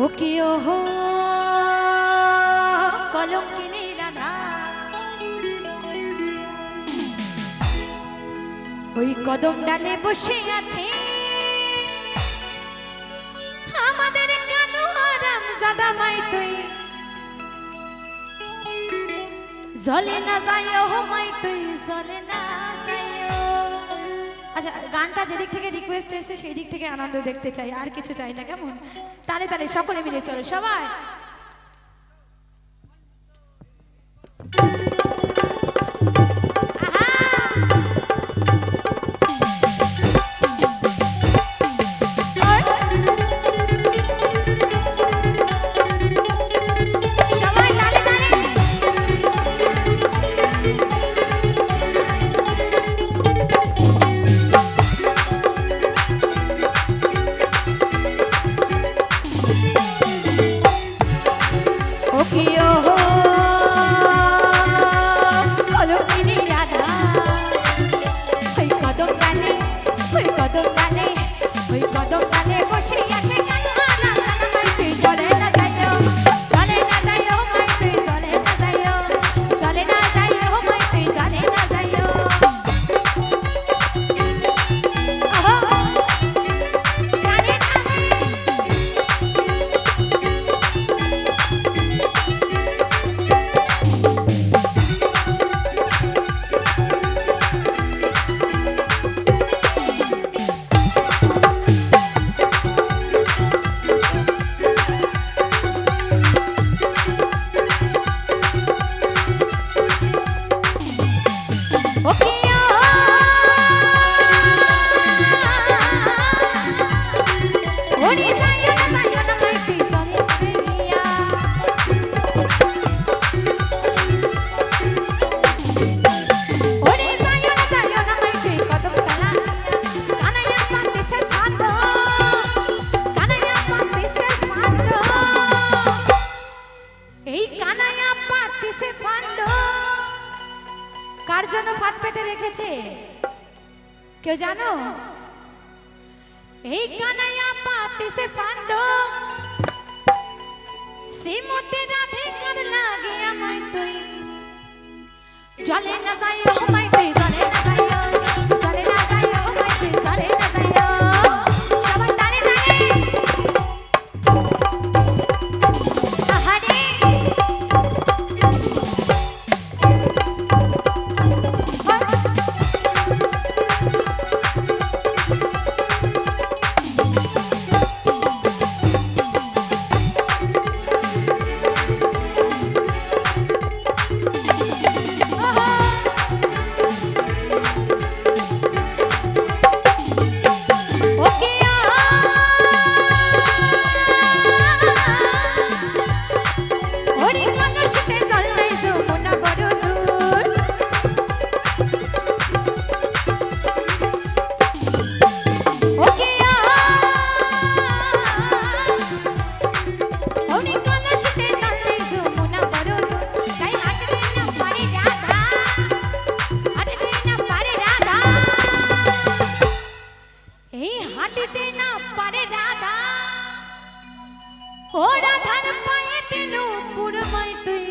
ও কি ওহো কলঙ্কিনী রাধা, ওই কদম ডালে বসে আছে আমাদের কানু আরাম জাদা মাই তুই, জলে না যাইও মাই তুই জলে না যাইও। আচ্ছা, গানটা যেদিক থেকে রিকোয়েস্ট এসে সেই দিক থেকে আনন্দ দেখতে চাই, আর কিছু চাই না, কেমন? তালে তালে সকলে মিলে চলো সবাই। কার জন্য ফাঁদ পেতে রেখেছে কেউ জানো? এই কানাইয়া পাতিছে ফান্দ, শ্রীমতী রাধিকার লাগে আমায় তুই, জলে না যাইও আমায় তুই জলে না যাইও, জলে না যাইও আমায় তুই জলে না যাইও। সবাই তালে তালে আহারে ও রাধার পায়ে তেলো পুরমাই তুই